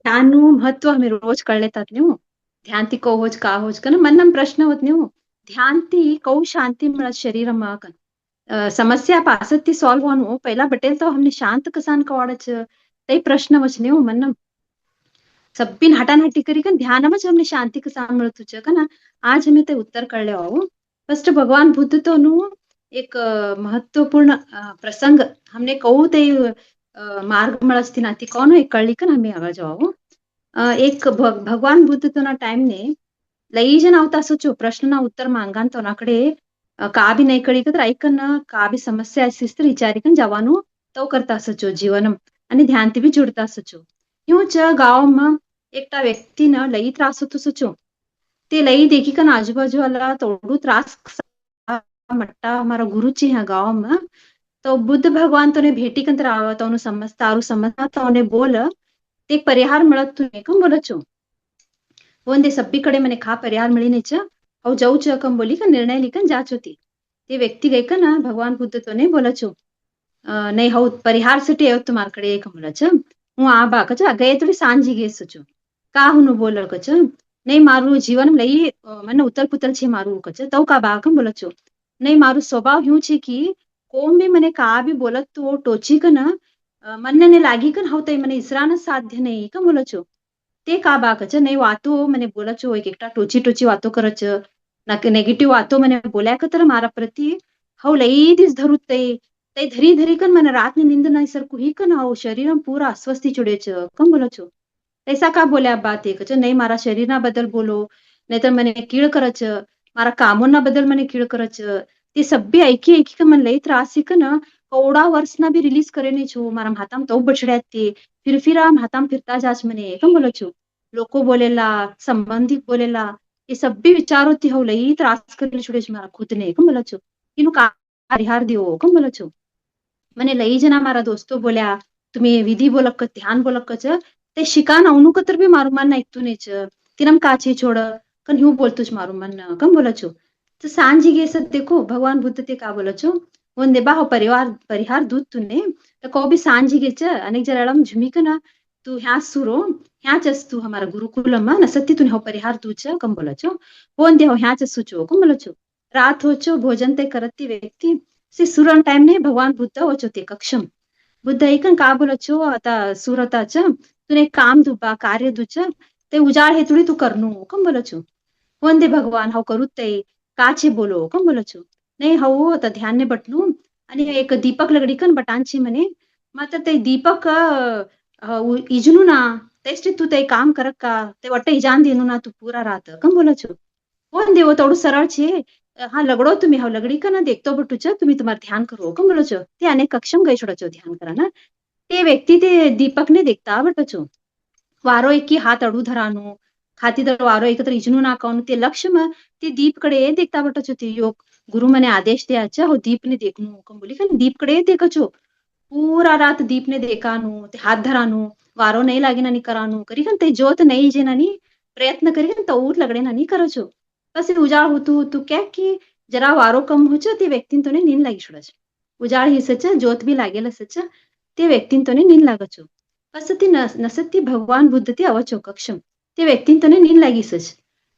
ध्यानનું મહત્વ અમે રોજ કળેतात ನೀವು ಧ್ಯಾನથી કહો જ કા હોજ કન મનમ પ્રશ્ન હોત ನೀವು ध्यानથી કઉ શાંતિ મળત શરીરમાં કન સમસ્યા પાસતથી સોલ્વ હોવાનું પહેલા બટેલ તો हमने શાંત કસાન કવાડે છે તે પ્રશ્ન વચ ನೀವು મનમ सब्बीन हटानहटी करी कन ध्यानम ज हमने शांति का साम मिळत છે કન आज हमें ते उत्तर कळले આવો फर्स्ट भगवान बुद्ध तो नु एक महत्वपूर्ण प्रसंग हमने कहू ते मार्ग મળસ્તી નાથી કોનો એક કळली કन हमें આગળ જવાવો एक भगवान बुद्ध तो ना टाइम ने लई जण આવતા सोचो प्रश्नना उत्तर માંગન તો નાકડે કા બી નહીં કળી કદર ऐकन का बी समस्या असीस तर विचारिकन जवानो तो करता सचो जीवनम आणि ध्यानથી बी जुडता सचो यूं च गावમાં एकटा व्यक्तीनं लई त्रास होतो सचो ते लई देखी कन आजूबाजूवाला तोडू त्रास मट्टा हमारा गुरु जी ह्या गावમાં तो बुद्ध भगवान तोने भेटी कंतर आवत ಅವನು समजता तोने बोल ते परिहार मिळत तुम्ही कम बोलचो ಒಂದೇ सब्बी कडे मने खा परिहार मिळीने च अव जाऊ च कम बोली का निर्णय लिकन जाच होती ते व्यक्ती गई का ना भगवान बुद्ध तोने बोलचो नहीं हौ परिहार सिटी आयो तुम्हार कडे एक बोलच હું આ બા કચ ગયે થોડી સાંજી ગે સચો કા હું બોલ કચ નહીં મારું જીવન લઈ મને ઉતલ પુતલ છે મારું કચ તો કા બા કમ બોલ છો નહીં મારું સ્વભાવ હું છે કે કોમ બી મને કા બી બોલત તો ટોચી કન મને ને લાગી કન હવ તઈ મને इसरान साध्य नहीं कम बोल છો ते का बा कच नहीं वातो મને बोल છો एक एकटा टोची टोची वातो करच ना नेगेटिव्ह वातो મને बोल्या का तर मारा प्रति हव लई दिस धरू ते ते धरी धरी कन मन रात ने नींद नहीं सर कुही कन आओ शरीरम पूरा अस्वस्थी चुड़े छ कम बोलो છો ऐसा का बोल्या बात एक नहीं मारा शरीर ना बदल बोलो नहीं तर મને कीळ करच मारा कामो ना बदल મને कीळ करच ते सब्बी ऐकी ऐकी का मन लई त्रास न कवडा वर्ष ना भी रिलीज करे नहीं छो मारा हाताम तो बछड्यात ते फिरफिरा हाताम फिरता जाच मने कम बोलो છો लोको बोलेला संबंधित बोलेला ये सब्बी विचारो ती हो लई त्रास करे छुड़े छ मारा खुद ने कम बोलो છો इनु का परिहार दियो कम बोलो છો મને લઈ જના મારા દોસ્તો બોલ્યા तुम्ही विधी बोलक ध्यान बोलक च ते शिकान अवनु कतर बी मारू मन ऐकतो नाही च तिनम काचे छोड़ कन ह्यू बोलतोच मारू मन कम बोला छो तो सांझिगे सत देखो भगवान बुद्ध ते का बोला छो ಒಂದೆ ಬಾ ಹೋ ಪರಿವಾर परिहार दूध तुने तो को भी सांझिगे च अनेक जराळम झुमिक ना तू ह्या सुरो ह्याच तू हमारा गुरुकुलम न सत्य तुने हो परिहार दूध च कम बोला छो ಒಂದೆ हो ह्याच सुचो कम बोला छो रात हो छो भोजन ते करती व्यक्ती से सुरन टाइम ने भगवान बुद्ध हो छो ते कक्षम बुद्ध ऐकन का बोलत छो आता सुरताच तुने एक काम दुबा कार्य दुच ते उजाळ हे तुडी तू करनु कम बोलत छो वंदे भगवान हाव करू ते काचे बोलो कम बोलत छो नाही हाव आता ध्यान ने बटलू आणि एक दीपक लगडीकन बटांची म्हणे मात्र ते दीपक इजनू ना तेच तू ते काम करक का ते वाटत इजान देनु ना तू पूरा रात कम बोलत छो वंदे वो तोडू सरळ छे हाँ लगड़ो तुम्ही हाव लगड़ी का ना देखतो बटू छ तुम्ही तुम्हार ध्यान करो कम बोलो છો ते अनेक कक्षम गई छोड़ो છો ध्यान करा ना ते व्यक्ती ते दीपक ने देखता बटो છો वारो एकी हात अडू धरानो खातीदार वारो एकत्र इजनू नाकावनु ते लक्ष्य म ते दीप कडे देखता बटो છો ते योग गुरु मने आदेश द्याचा हो दीप ने देखनु कम बोली का दीप कडे देखो છો पूरा रात दीप ने देखानु ते हात धरानु वारो नहीं लागे नानी करानु करी कन ते जोत नहीं जे नानी प्रयत्न करी कन तौर लगड़े नानी करो છો बस એ ઉજાળ હોતું હોતું क्या कि जरा वारो कम हो छ ते व्यक्तीन तोने नींद लागी छोड़ा छ उजाळ हिसच ज्योत बी लागेल सच ते व्यक्तीन तोने नींद लागत छो बस ती नसती भगवान बुद्ध ते अवचो कक्षम ते व्यक्तीन तोने नींद लागी सच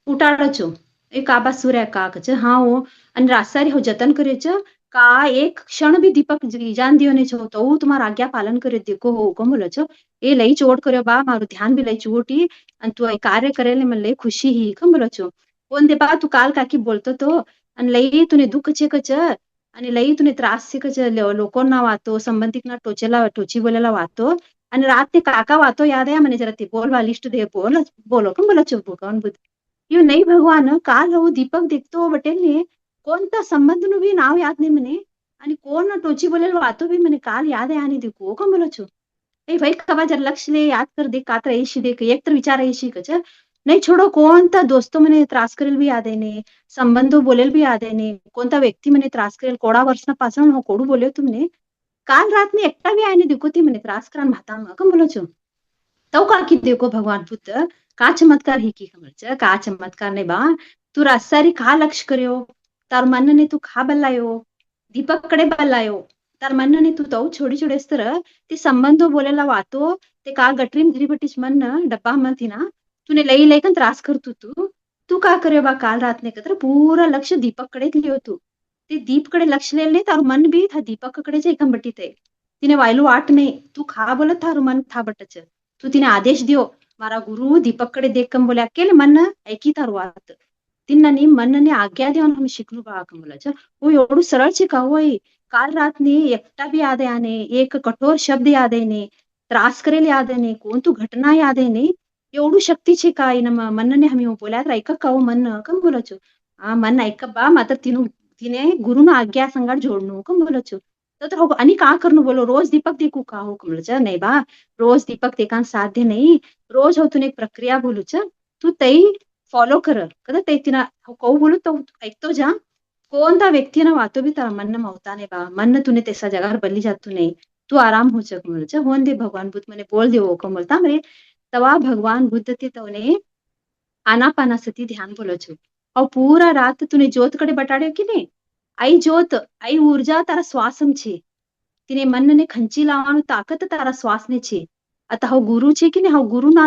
उठाड़ो छो एक आबा सूर्य काक छ हाँ हो અને રાસારી हो जतन करे छ का एक क्षण भी दीपक जान दियो ने छो तो तुम्हारा आज्ञा पालन करे देखो हो हुकम बोलो छो ए लई चोट कर्यो बा मारू ध्यान भी लई चोटी आणि तू कार्य करेले मन लई खुशी ही कम बोलो छो ಒಂದೆ ಬಾ तू काल काकी बोलतो तो आणि लई तुने दुःख छे कच आणि लई तुने त्रास छे कच लोकोना वातो संबंधिक ना टोचेला टोची बोलेला वातो आणि रात ते काका वातो याद आहे म्हणे जरा ते बोलवा लिस्ट दे बोल बोलो कम बोला चुप भगवान बुद्ध ಇವ್ ನೈ ಭಗವಾನ್ काल हो दीपक देखतो बटेल ने कोणता संबंध नु भी नाव याद नाही म्हणे आणि कोण टोची बोलेल वातो भी म्हणे काल याद आहे आणि देखो कम बोलो छो ए भाई खबा जर लक्ष्य ले याद कर दे कात्र ऐशी देख एक तर विचार ऐशी कच नाही छोडो कोणता दोस्तो म्हणे त्रास करेल भी याद आहे ने संबंधो बोलेल भी याद आहे ने कोणता व्यक्ती म्हणे त्रास करेल कोडा वर्षापासून हो कोडू बोल्यो तुमने काल रात ने एकटा भी आने देखो ती म्हणे त्रास करा माता कम बोलो छो तो का की देखो भगवान पुत्र का चमत्कार ही की खबर छ का चमत्कार ने बा तू रासारी का लक्ष्य કર્યો તાર મનને તું ખા બલ્લાયો दीपक कडे बल्लायो तार मन ने तू तो छोडी छोडेस्तर ती संबंधो बोलेला वातो ते काल गटरीम घरी बटीच मन डब्बा मध्ये ना तुने लई कन त्रास करतो तू का करे बा काल रात ने कतर पूरा लक्ष दीपक कडे लियो तू ते दीप कडे लक्ष ले तार मन भी था दीपक कडे जे एकम बटी ते तिने वायलू वाट नहीं तू खा बोलत थारू मन था बटच तू तिने आदेश दियो मारा गुरु दीपक कडे देख कम बोले अकेले मन ऐकी तार वात तिन्नानी मनने आज्ञा देऊन हम शिकलू बा कम बोला वो एवढं सरळ छे का होय काल रात ने एकटा भी याद आने एक कठोर शब्द याद ने त्रास करेल याद ने कोणतू घटना याद ने एवढू शक्ती छे का ನಮ್ಮ ಮನ್ನನೆ ಹಮಿ बोल्या ऐकक काव मन कम बोलचो आ मन ऐक बा मात्र तिने गुरुन आज्ञा संगड जोडणू कम बोलचो तर हो आणि का करनु बोलो रोज दीपक देखू का हो कमलच नाही बा रोज दीपक देकान साध्य नाही रोज हो तुने प्रक्रिया बोलूच तू तई फॉलो कर कदा तई तिना कौ बोलू तो ऐकतो जा कोणता व्यक्तीनं वातो बी तारा मन मवताने बा मन तुने तेसा जगार बल्ली जातू नाही तू आराम हो चक बोलच होन दे भगवान बुद्ध मने बोल देवो को बोलता मरे तवा भगवान बुद्ध ते तवने आनापानासती ध्यान बोलचो और पूरा रात तूने ज्योत कडे बटाड्यो की नहीं आई ज्योत आई ऊर्जा तारा श्वासम छे तिने मन ने खंची लावानु ताकत तारा श्वास ने छे आता हो गुरु छे की नहीं हो गुरु ना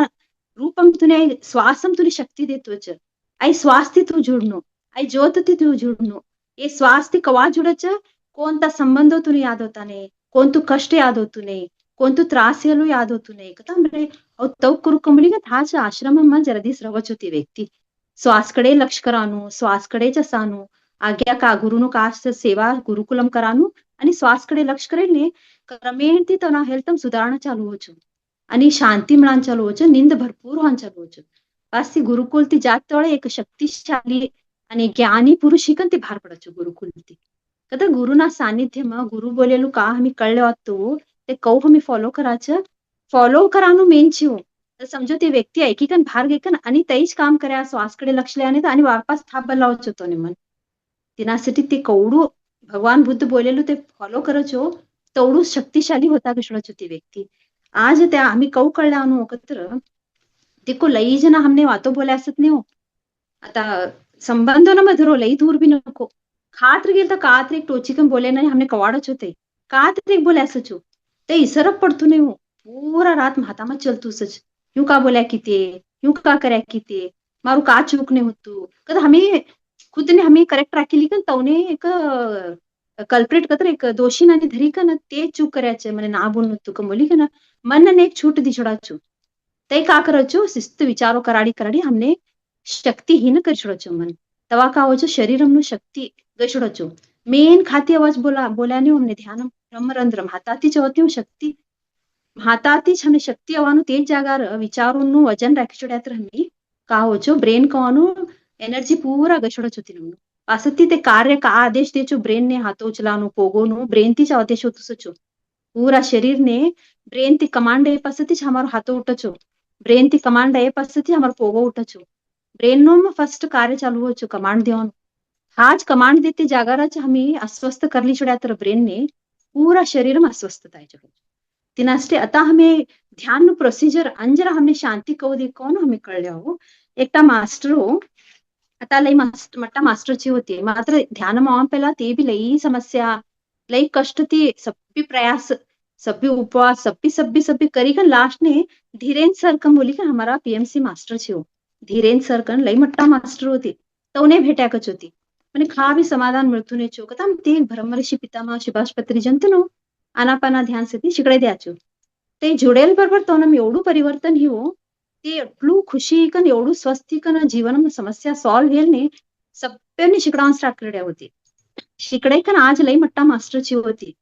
रूपम तुने श्वासम तुने शक्ति देतो छ आई श्वास ती तू जुडनो आई ज्योत ती तू जुडनो ये श्वास ती कवा जुडच कोणता संबंध तुने याद होता ने कोणतू कष्ट याद होतू ने कोणतू त्रास येलो याद होतू ने कता मरे और तव करू कंबली का थाच आश्रम में जरदीस रवच होती व्यक्ती श्वास कडे लक्ष करानु श्वास कडे असानु आज्ञा का गुरुनु काश सेवा गुरुकुलम करानु आणि श्वास कडे लक्ष करेल ने क्रमेण ती तना हेल्थ सुधारणा चालू होचो आणि शांती मिळान चालू होचो निंद भरपूर होऊन चालू होचो बस ती गुरुकुल ती जात तळे एक शक्तिशाली आणि ज्ञानी पुरुष शिकन ती भार पडचो गुरुकुल ती कदा गुरुना सानिध्य में गुरु बोलेलू का हमी कळले होतो ते कौ हमी फॉलो करानु मेन छियो तर समजो ते व्यक्ती ऐकीकन भार घेकन आणि तेच काम कर्या श्वासकडे लक्ष ल्याने आणि वापस थाप बलावच होतो ने मन तिनासाठी ते कौडू भगवान बुद्ध बोलेलू ते फॉलो करचो तेवढू शक्तिशाली होता कशळच ती व्यक्ती आज त्या आम्ही कौ कळल्यानु एकत्र देखो लई जना हमने वातो बोले असत नाही हो आता संबंधो न मधुरो लई दूर भी नको खात्र गेल तर कात्र एक टोचिकन बोले नाही हमने कवाडच होते कात्र एक बोले असच हो ते इसरप पडतो नाही हो पूरा रात महातामा चलतू सच यूं का बोल्या किती यूं का કર્યા किती मारू का चूक नहीं होतू कदा हमें खुद ने हमें करेक्ट राखी लिखन तवने एक कल्प्रेट कतर एक दोषी नानी धरी का ना ते चूक करायचे मने ना बोलनु तू कमोली का ना मन ने एक छूट दी छोडाचू ते का करचो शिस्त विचारो कराडी कराडी हमने शक्तिहीन कर छोडचो मन तवा का होचो शरीर हमनु शक्ति गई छोडचो मेन खाती आवाज बोल्याने हमने ध्यान ब्रह्मरंध्रम हाताती चवती शक्ति हाताती हमें शक्ति आवવાનું તે જ જાગાર વિચારોનું વજન રાખી છોડ્યા तर हमी का होचो ब्रेन कवानु एनर्जी पूरा गछोड़ चुती नमनु पासती ते कार्य का आदेश देचो ब्रेन ने हाथो उचलानु पोगोनु ब्रेन ती आदेश होतु सचो पूरा शरीर ने ब्रेन ती कमांड ए पासती हमारो हाथो उठचो ब्रेन ती कमांड ए पासती हमारो पोगो उठचो ब्रेन नो फर्स्ट कार्य चालू होचो कमांड देवन हाज कमांड देते जागाराच हमी अस्वस्थ करली छोड्या तर ब्रेन ने पूरा शरीर में अस्वस्थता है तिनास्टे आता हमें ध्यान नु प्रोसीजर अंजरा हमने शांति कव दे कौन हमें कळल्या हो एकटा मास्टर हो आता लई मट्टा मास्टर ची होती मात्र ध्यान मावन पहिला ते भी लई समस्या लई कष्ट ती सब्बी प्रयास सब्बी उपवास सब्बी करी कर लास्ट ने धीरेन्द्र सर कम बोली का हमारा पीएमसी मास्टर छी हो धीरेन्द्र सर कन लई मट्टा मास्टर होती तो उन्हें भेट्या कच होती મને ખા બી સમાધાન મળતું નહીં ચોકતા તે બ્રહ્મર્ષિ પિતામહ સુભાષ પત્રી જંતનો આનાપાના ध्यान से शिकड़े द्याचो ते जुडेल बरोबर तो नम एवढू परिवर्तन ही हो ते एटलू खुशी कन एवढू स्वस्थी कन जीवन समस्या सॉल्व हेल ने सभ्यने शिकडावून स्टार्ट करड्या होती शिकड़े कन आज लई मट्टा मास्टर ची होती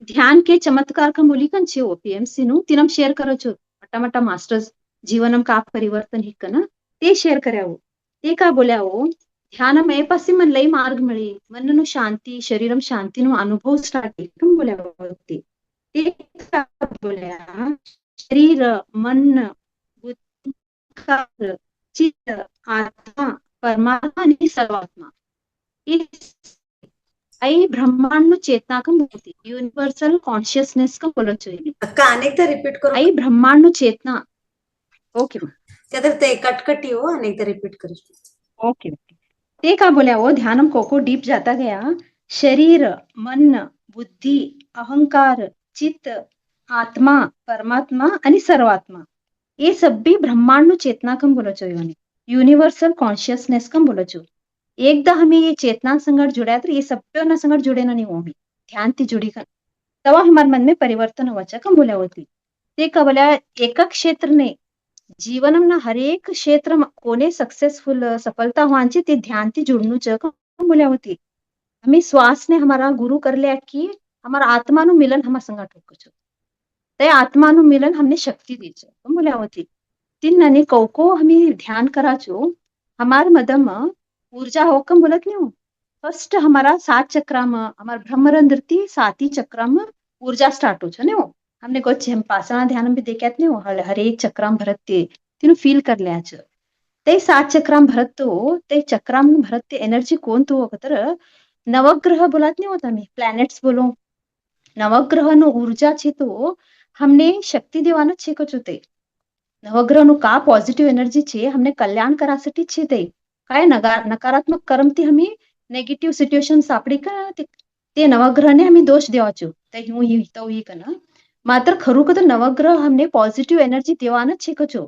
ध्यान के चमत्कार का मूलिकन छे हो पीएमसी नु तिनम शेयर करो छो मट्टा मट्टा मास्टर्स जीवनम का परिवर्तन ही कन ते शेयर कर्या हो ते का बोल्या हो ध्यान में पसी मन लई मार्ग मिळी मननु शांति शरीरम शांति नु अनुभव स्टार्ट कम बोल्या होती ते का बोल्या शरीर मन बुद्धी चित्त आत्मा परमात्मा आणि सर्वात्मा आई ब्रह्मांड चेतना कम होती यूनिवर्सल कॉन्शियसनेस का बोलत चाहिए अक्का अनेकदा रिपीट करो आई ब्रह्मांड चेतना ओके त्यातर ते कटकटी हो अनेकदा रिपीट करो ओके ते का बोल्या वो ध्यानम कोको डीप जाता गया शरीर मन बुद्धि अहंकार चित्त आत्मा, परमात्मा आणि सर्वात्मा ये सब भी ब्रह्मांड नु चेतना कम बोलो छो योनी यूनिवर्सल कॉन्शियसनेस कम बोलो छो एकदा हमें ये चेतना संगत जुड़ा तो ये सब ना संगत जुड़े ना नहीं होमी ध्यान ती जुड़ी कर तवा हमारे मन में परिवर्तन हुआ कम बोला होती ते का बोला एक क्षेत्र ने जीवनम ना हरेक क्षेत्र कोने सक्सेसफुल सफलता हुआंची ते ध्यान ती जुड़नू च कम बोला होती हमें श्वास ने हमारा गुरु कर लिया कि हमारा आत्मा नु मिलन हमारा संगत होको ते आत्मा नु मिलन हमने शक्ति दी छे कम बोला होती तीन ननी कौको हमें ध्यान करा छो हमार मदम ऊर्जा होकम बोलत नहीं हो फर्स्ट हमारा सात चक्रा में हमार ब्रह्मरंध्र थी साती चक्रा में ऊर्जा स्टार्ट हो छे नहीं हो हमने कुछ हम पासना ध्यान में देखत नहीं हो हर एक चक्रा में भरत ते तीन फील कर लिया छे ते सात चक्रा में भरत तो ते चक्रा में भरत ते एनर्जी कोण तो कतर नवग्रह बोलत नहीं होता मी प्लॅनेट्स बोलो नवग्रह नो ऊर्जा छे तो हमने शक्ति देवाना छे कचो ते नवग्रह નું का पॉझिटिव्ह एनर्जी છે हमने कल्याण करासाठी છે ते काय नकारात्मक कर्मથી हमी नेगेटिव्ह सिच्युएशन सापडी का ते नवग्रहने हमी दोष देवाचो ते હું ही तो ही कना मात्र खरू का तर नवग्रह हमने पॉझिटिव्ह एनर्जी देवाना છે कचो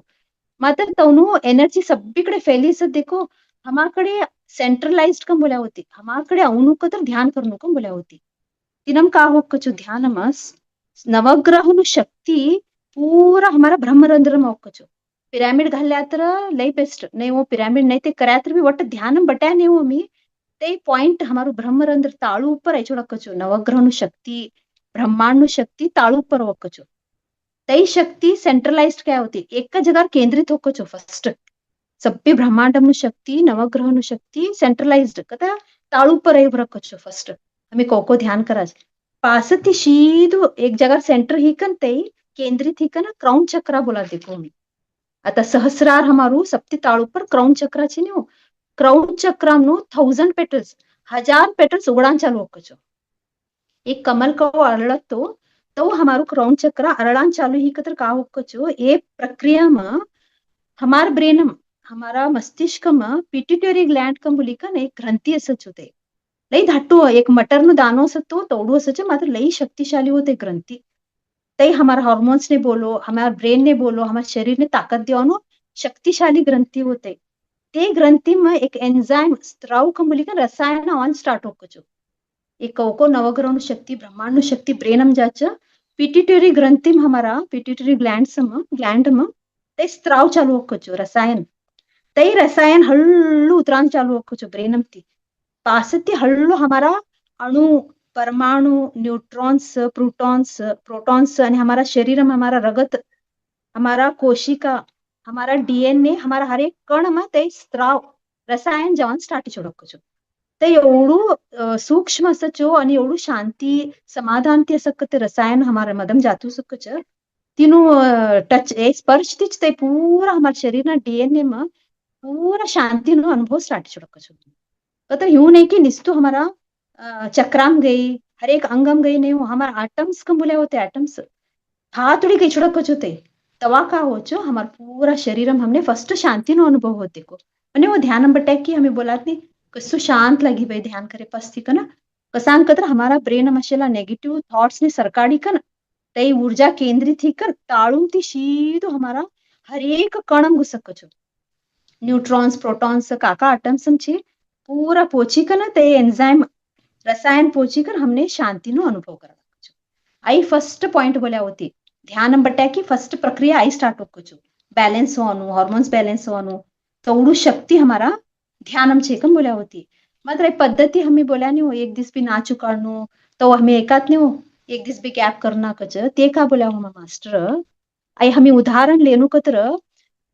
मात्र तवनु एनर्जी सगळीकडे फैलीस देखो हमाकडे सेंट्रलाइज्ड कम बोल्या होती हमाकडे अवनु का तर ध्यान करू कम बोल्या होती तिनम का हो कचो ध्यान मस नवग्रह नु शक्ती पूरा हमारा ब्रह्मरंध्र में होकचो पिरामिड घाल्या तर लई बेस्ट नहीं वो पिरामिड नहीं ते कर्या तर भी वट ध्यान बट्या नहीं हो मी ते पॉइंट हमारो ब्रह्मरंध्र ताळू ऊपर आई छोड़कचो नवग्रह नु शक्ति ब्रह्मांड नु शक्ति ताळू ऊपर होकचो तई शक्ति सेंट्रलाइज्ड क्या होती एक जगह केंद्रित होकचो फर्स्ट सभ्य ब्रह्मांड नु शक्ति नवग्रह नु शक्ति सेंट्रलाइज्ड कदा ताळू ऊपर आई रखचो फर्स्ट हमें कोको ध्यान करा पासती शीदू एक जगह सेंटर ही कन तई केंद्रित ही कन क्राउन चक्रा बोला देखो मी आता सहस्रार हमारू सप्ती ताळू पर क्राउन चक्रा છે ને क्राउन चक्रामनु 1000 पेटल्स 1000 पेटल्स उगड़ान चालू होकचो एक कमल को अरळत तो हमारू क्राउन चक्र अरळान चालू ही कतर का होकचो ए प्रक्रिया में हमार ब्रेन हमारा मस्तिष्क में पिट्यूटरी ग्लैंड कम बोली का एक ग्रंथी असच होते लई धाटू एक मटर नु दानो असतो तोडू असच मात्र लई शक्तिशाली होते ग्रंथी तई हमारा हार्मोन्स ने बोलो हमारे ब्रेन ने बोलो हमारे शरीर ने ताकत देवानो शक्तिशाली ग्रंथी होते ते ग्रंथी में एक एंजाइम स्त्राव कम बोली का रसायन ऑन स्टार्ट होकचो एक कौको नवग्रह नु शक्ति ब्रह्मांड नु शक्ति ब्रेनम जाच पिट्यूटरी ग्रंथी में हमारा पिट्यूटरी ग्लैंड में ते स्त्राव चालू होकचो रसायन तई रसायन हल्लू उतरान चालू होकचो ब्रेनम ती पासती हल्लू हमारा अणु परमाणु न्यूट्रॉन्स प्रोटॉन्स आणि हमारा शरीर में हमारा रगत हमारा कोशिका हमारा डीएनए हमारा हर एक कण में ते स्त्राव रसायन जवान स्टार्ट छोड़कचो ते एवढू सूक्ष्म असचो आणि एवढू शांती समाधान ती असक ते रसायन हमारे मदम जातू सकच तीनु टच ए स्पर्श तीच ते पूरा हमारे शरीर ना डीएनए में पूरा शांति नो अनुभव स्टार्ट छोड़कचो तो यूं नहीं कि निस्तु हमारा चक्राम गई हर एक अंगम गई नहीं हो हमारा एटम्स कम बोले होते एटम्स हाथड़ी कई छुड़क होते तवा का हो चो हमारा पूरा शरीर में हमने फर्स्ट शांति नो अनुभव होते को અને वो ध्यान बटे की हमें बोलाती कसु शांत लगी भाई ध्यान करे पस्ती कना कसांग कतर हमारा ब्रेन मशेला नेगेटिव थॉट्स ने सरकाड़ी कन तई ऊर्जा केंद्रित ही कर ताळू ती शीदो हमारा हर एक कणम घुसक छो न्यूट्रॉन्स प्रोटॉन्स काका एटम्स छे पूरा पोची कन ते एंजाइम रसायन पोची कर हमने शांति नो अनुभव करा आई फर्स्ट पॉइंट बोल्या होती ध्यान बट्या की फर्स्ट प्रक्रिया आई स्टार्ट होकचो बैलेंस होवानु हार्मोन्स बैलेंस होवानु तोड़ू शक्ति हमारा ध्यानम छेकम बोल्या होती मात्र ये पद्धति हमें बोल्या नहीं हो एक दिस भी ना चुकाड़नु तो हमें एकात नहीं हो एक दिस भी गैप करना कच ते का बोल्या हो मास्टर आई हमें उदाहरण लेनु कतर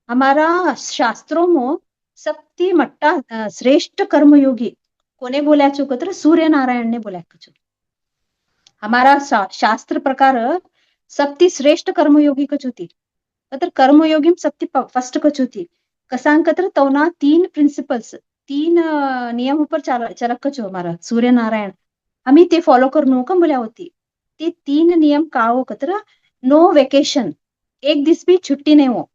हमारा शास्त्रों में सबती मट्टा श्रेष्ठ कर्मयोगी कोने बोल्या चो कतर सूर्य नारायण ने बोल्या कचो हमारा शास्त्र प्रकार सबती श्रेष्ठ कर्मयोगी कचोती कतर कर्मयोगी सबती फर्स्ट कचोती कसांग कतर तवना 3 प्रिंसिपल्स 3 नियम ऊपर चलक कचो हमारा सूर्य नारायण हमें ते फॉलो करनो कम बोल्या होती ते 3 नियम का हो कतर नो वेकेशन एक दिस भी छुट्टी नहीं हो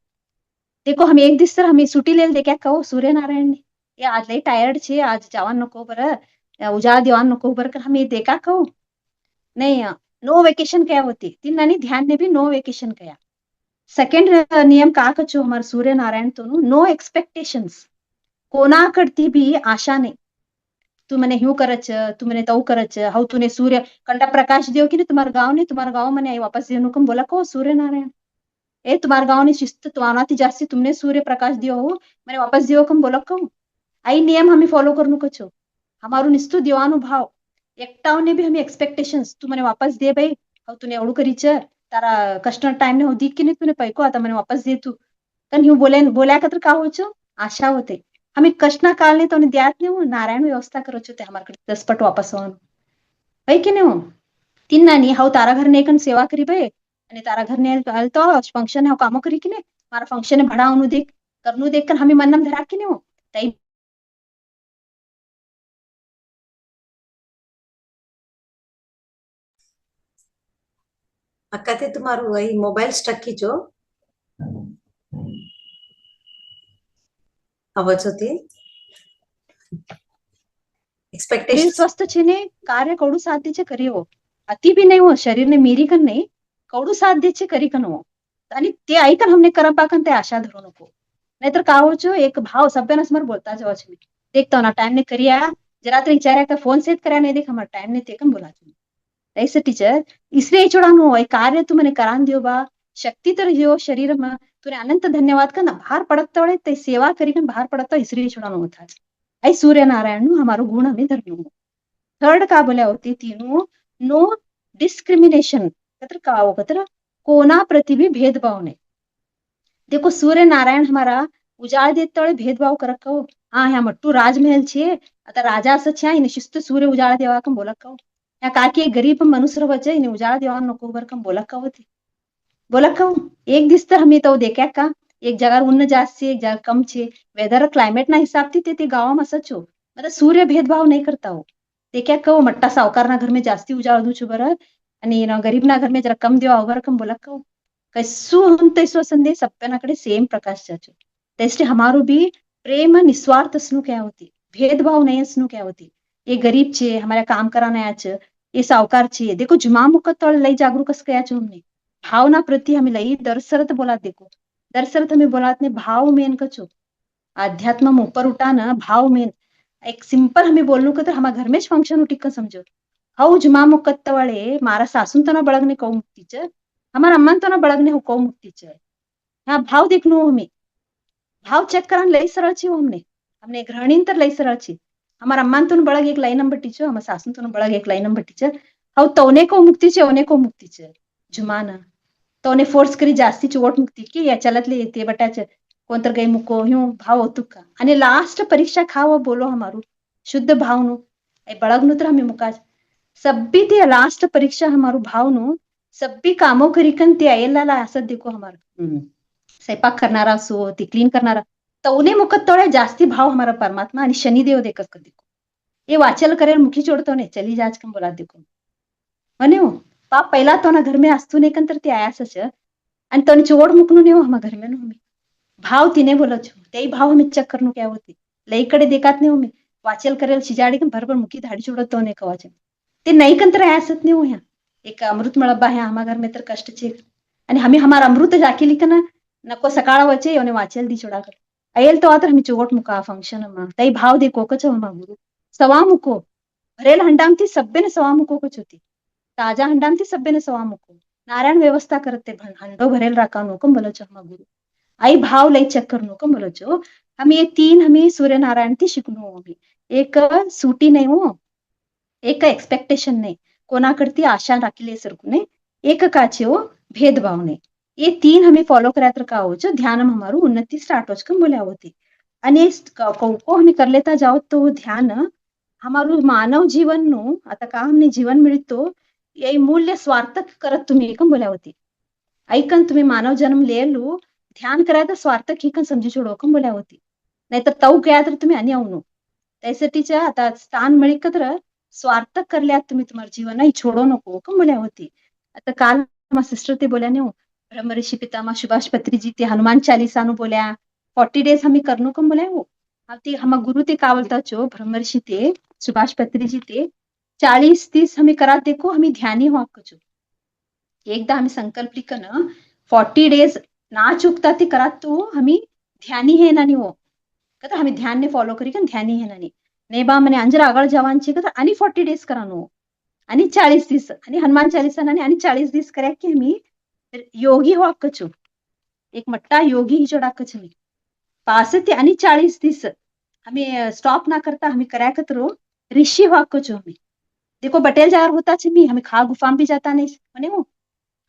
देखो हम एक दिस तर हमें छुट्टी ले दे क्या कहो सूर्य नारायण ने ये आज लई टायर्ड छे आज जवान नको बर उजाड़ देवान नको बर कर हमें देखा कहो नहीं नो वेकेशन क्या होती तीन नानी ध्यान ने भी नो वेकेशन कया सेकंड नियम का कचो हमारे सूर्य नारायण तो नो एक्सपेक्टेशंस कोना करती भी आशा नहीं तू मैंने ह्यू करच तू मैंने तऊ करच हाउ तूने सूर्य कंडा प्रकाश दियो कि नहीं तुम्हारा गांव नहीं तुम्हारा गांव मैंने आई वापस दियो नुकम बोला को सूर्य नारायण ए तुम्हारा गांव ने शिस्त तुम्हारा जास्ती तुमने सूर्य प्रकाश दियो हो मैंने वापस दियो कम बोला को आई नियम हमें फॉलो करनु कचो हमारू निस्तु देवानु भाव एकटावने भी हमें एक्सपेक्टेशंस तू मैंने वापस दे भाई हाउ तूने एवढू करीच तारा कस्टमर टाइम ने हो दी की नाही तूने पैको आता मैंने वापस दे तू पण ह्यू बोल्या का तर का होचो आशा होते हमें कष्ट ना काल नहीं तो उन्हें द्यात नहीं हो नारायण व्यवस्था करो ते हमारे दसपट वापस हो भाई की नहीं हो तीन नानी हाउ तारा घर ने कन सेवा करी भाई અને તારા ઘર ને તો ફંક્શન હો કામો કરી કે ને મારા ફંક્શન ભણાવવાનું દેખ કરનું દેખ कर हमें मनम धरा के नहीं हो तई ಅಕ್ಕತೆ ತುಮಾರು ಈ ಮೊಬೈಲ್ ಸ್ಟಕ್ ಕಿಚೋ आवाज होती शरीर एक्सपेक्टेशन स्वस्थ છે ને કાર્ય કौडू साध्य છે કરી हो अति भी नहीं हो शरीर ने मीरी कन नाही कौडू साध्य છે કરી कन हो आणि ते ऐकन हमने करम पाकन ते आशा धरू नको नाहीतर का होचो एक भाव सभ्यना समोर बोलता जाओ मी देखता ना टाइम ने करिया जरा तर विचारा का फोन सेट करा नहीं देख हमारा टाइम ने ते कम बोला ऐसे टीचर इसलिए चुड़ानु हो कार्य तू मैंने करान दियो बा शक्ति तर जो शरीर में तूने अनंत धन्यवाद का ना बाहर पड़ता वड़े ते सेवा करी कन बाहर पड़ता इसलिए चुड़ानु होता है ऐ सूर्य नारायण नु हमारो गुण हमें धरनु थर्ड का बोल्या होती तीनों नो डिस्क्रिमिनेशन कतर का हो कतर कोना प्रति भी भेदभाव नहीं देखो सूर्य नारायण हमारा उजाड़ देते वळे भेदभाव करक कहो हाँ ह्या मट्टू राजमहल छे आता राजा असं छे इन शिस्त सूर्य उजाड़ देवा कम बोलक कहो या काकी एक गरीब मनुष्य वचे इन उजाड़ देवा नको बर कम बोलक कहो ती बोलक कहो एक दिस तर हमी तो देख्या का एक जगह उन्न जास्त छे एक जगह कम छे वेदर क्लाइमेट ना हिसाब थी ते गाँव असं छो मतलब सूर्य भेदभाव नहीं करता हो देख्या कहो मट्टा सावकार ना घर में जास्ती उजाड़ दू छु बर आणि गरीब ना घर में जरा कम देवा बर कम बोलक कहो कसून तैसो संदेश सप्प्यानाकडे सेम प्रकाश जाचो त्याचे हमारो भी प्रेम निस्वार्थ असनु क्या होती भेदभाव नहीं असनु क्या होती ये गरीब छे हमारा काम कराना आच ये सावकार छे देखो जुमा मुकत तळ लई जागरूक कस कया छो हमने भावना प्रति हमें लई दरसरत बोला देखो दरसरत हमें बोलात ने भाव मेन कचो आध्यात्म में ऊपर उठा ना भाव मेन एक सिंपल हमें बोलनु का तो हमारा घर में फंक्शन उठी का समझो हाउ जुमा मुकत तळे मारा सासून तना बळगने कौ मुक्तीच हमारा अम्मान तना बळगने हो कौ मुक्तीच हाँ भाव देखनु हमें भाव चेक करन लई सरळ छी हमने हमने गृहिणी तर लई सरळ छी हमारा अम्मान तुन बळग एक लाइन नंबर टीचर हमारा सासून तुन बळग एक लाइन नंबर टीचर हाउ तौने को मुक्ती छे ओने को मुक्ती छे जुमाना तौने फोर्स करी जास्ती चोट मुक्ती की या चलत ले ते बटाच कोणतर गई मुको ह्यू भाव होतु का आणि लास्ट परीक्षा खाव बोलो हमारू शुद्ध भावनु ए बळगनु तर हमें मुका सब्बी ते लास्ट परीक्षा हमारू भावनु सब्बी कामो करीकन ते आयला असत देखो हमार स्वयंपाक करणारा असो ती क्लीन करणारा तवने मुकत तोळे जास्ती भाव हमारा परमात्मा आणि शनिदेव देखत का देखो ये वाचल करेल मुखी छोड़तो ने चली जाज कम बोला देखो मने हो पाप पहला तो ना घर में अस्तु ने कंतर ते आया सच आणि तने चोड़ मुकनु ने हो हम घर में नो हमें भाव तिने बोला छो ते भाव हमें चेक करनु क्या होती लई कडे देखात ने हो मी वाचल करेल शिजाडी कन भरभर मुखी धाडी छोड़तो ने कवाच ते नाही कंतर आया सत ने हो ह्या एक अमृत मळबा है हमारा घर में तर कष्ट छे आणि हमें हमारा अमृत जाके लिखना नको सकाळ वचे योने वाचेल दी छोड़ा कर अयल तो आतर हमें चोट मुका फंक्शन में तई भाव देखो कच हमा गुरु सवा मुको भरेल हंडाम थी सब्बे ने सवा मुको कच होती ताजा हंडाम थी सब्बे ने सवा मुको नारायण व्यवस्था करते हंडो भरेल राका नको बोलो छो हमा गुरु आई भाव लई चक्कर नको बोलो छो हम ये तीन हमें सूर्य नारायण थी शिकनो हमें एक सूटी नहीं हो एक एक्सपेक्टेशन नहीं कोना करती आशा राखी सरकुने एक काचे हो भेदभाव नहीं ये तीन हमें फॉलो करा तर का हो जो ध्यान में हमारू उन्नति स्टार्ट हो चुका बोल्या होती आणि को हमें कर लेता जाओ तो ध्यान हमारू मानव जीवन नु आता का हमने जीवन मिळतो ये मूल्य स्वार्थक करत तुम्ही एकम बोल्या होती ऐकन तुम्ही मानव जन्म लेलू ध्यान करायचं स्वार्थक ही कन समजी छोडो कम बोल्या होती नाहीतर तऊ गया तर तुम्ही आणि आवनो त्यासाठीच्या आता स्थान मिळी तर स्वार्थक करल्यात तुम्ही तुम्हार जीवन ही छोडो नको कम बोल्या होती आता काल मा सिस्टर ते बोल्या ने ब्रह्म ऋषि पितामह सुभाष पत्री जी ते हनुमान चालीसा नु बोल्या 40 डेज हमें करनो कम बोल्या हो ते हम गुरु ते का बोलता छो ब्रह्म ऋषि ते सुभाष पत्री जी ते 40-30 हमें करा देखो हमें ध्यानी हो आपको छो एकदा आम्ही संकल्प लिखन 40 डेज ना चुकता ती करा तो आम्ही ध्यानी हे ना हो कदा आम्ही ध्यान ने फॉलो करी ध्यानी हे ना ने बा मने अंजर आगळ जवानची कदा आणि 40 डेज करा नो आणि 40 दिवस आणि हनुमान चालीसा आणि 40 दिवस કર્યા કે मी योगी हो कछु एक मट्टा योगी ही जोडाकच मी पासते आणि 40 दिवस आम्ही स्टॉप ना करता आम्ही કર્યા कतरो ऋषि हो कछु मी देखो बटेल जार होता छे मी हमें खा गुफाम भी जाता नहीं मने वो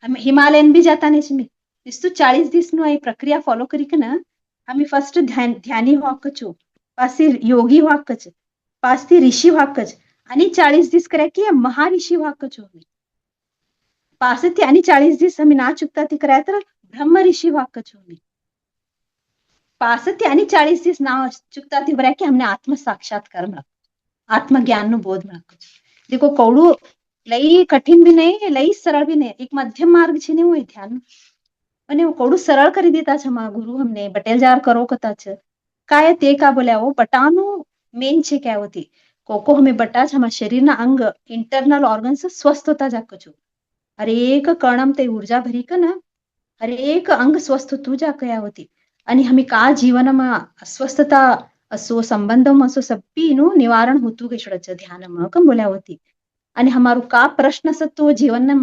हम हिमालयन भी जाता नहीं छे मी इस्तु 40 दिवस नो आई प्रक्रिया फॉलो करी के ना आम्ही फर्स्ट ध्यानी हो कछु पासी योगी हो कच पास्ती ऋषी हो कच आणि 40 दिवस કર્યા की महाऋषी हो कछु मी पासते आणि 40 दिवस आम्ही ना चुकता ती કર્યા तर ब्रह्म ऋषि हो कछु मी पासते आणि 40 दिवस ना चुकता ती કર્યા की हमने आत्म साक्षात्कार मिला आत्मज्ञान नो बोध मिला देखो कौड़ू लई कठिन भी नहीं लई सरल भी नहीं एक मध्यम मार्ग छे ने वो ध्यान અને કોડું સરળ કરી દેતા છે માં ગુરુ અમને બટેલ જાર કરો કતા છે काय ते का बोल्या हो बटानो मेन छे क्या होती कोको हमें बटा छ हमारा शरीर ना अंग इंटरनल ऑर्गन्स स्वस्थ होता जाक छो हर एक कणम ते ऊर्जा भरी का ना हर एक अंग स्वस्थ तू जा कया होती आणि हमें का जीवन में अस्वस्थता असो संबंधों असो सब्बीનું निवारण होતું ગેશડच ध्यान कम बोल्या होती आणि हमारू का प्रश्न सत्तो जीवन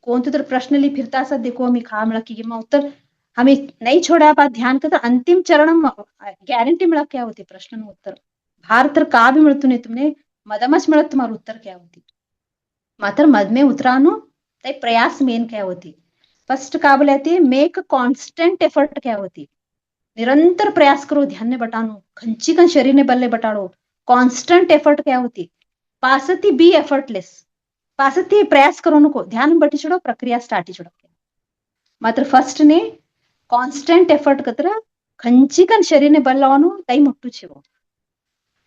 कोणते तर प्रश्न ली फिरता असत देखो मी खा मिला की मग उत्तर हमें नहीं छोड़ा बात ध्यान करता अंतिम चरण गॅरंटी मिळा क्या होती प्रश्न उत्तर भार तर का भी मिळतो नाही तुमने मदमच मिळत तुम्हारा उत्तर क्या होती मात्र मद में उतरानो ते प्रयास मेन क्या होती फर्स्ट का बोले थे मेक कॉन्स्टेंट एफर्ट क्या होती निरंतर प्रयास करो ध्यान ने बटानो खंची खन शरीर ने बल्ले बटाड़ो कॉन्स्टेंट एफर्ट क्या होती पासती बी एफर्टलेस पासती प्रयास करो नको ध्यान बटी छोड़ो प्रक्रिया स्टार्ट छोड़ो मात्र फर्स्ट ने कॉन्स्टेंट एफर्ट कतर खंची खन शरीर ने बल लावनो तई मोटू छे वो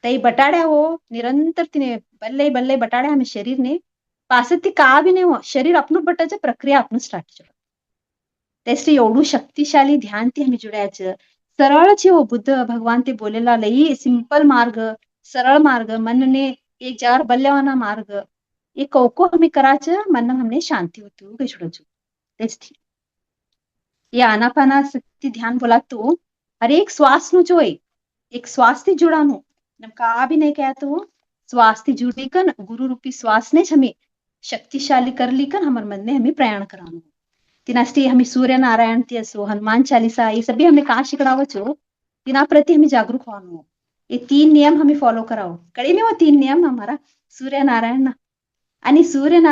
तई बटाड्या हो निरंतर तिने बल्ले बल्ले बटाड्या हमें शरीर ने पासती का भी नहीं हो शरीर अपनू बटाचे प्रक्रिया अपनू स्टार्ट छोड़ो तेसरी एवढू शक्तिशाली ध्यान ती हमें जुड़ायचं सरळ छे वो बुद्ध भगवान ते बोलेला लई सिंपल मार्ग सरळ मार्ग मन ने एक जार बल्लेवाना मार्ग ये कोको हमें कराच मन हमने शांति होती गई छोड़ो तेच थी ये आनापाना शक्ति ध्यान बोला तो हर एक श्वास नु जो एक श्वास थी जुड़ानो का भी नहीं कहया तो श्वास थी जुड़ी कन गुरु रूपी श्वास ने हमें शक्तिशाली कर ली कन हमारे मन ने हमें प्रयाण करानो तिनास्ती हमें सूर्य नारायण ती असो हनुमान चालीसा ये सभी हमें कहाँ शिकड़ाव छो तिना प्रति हमें जागरूक होनो ये 3 नियम हमें फॉलो कराओ कड़ी में वो 3 नियम हमारा सूर्य नारायण ना आणि सूर्य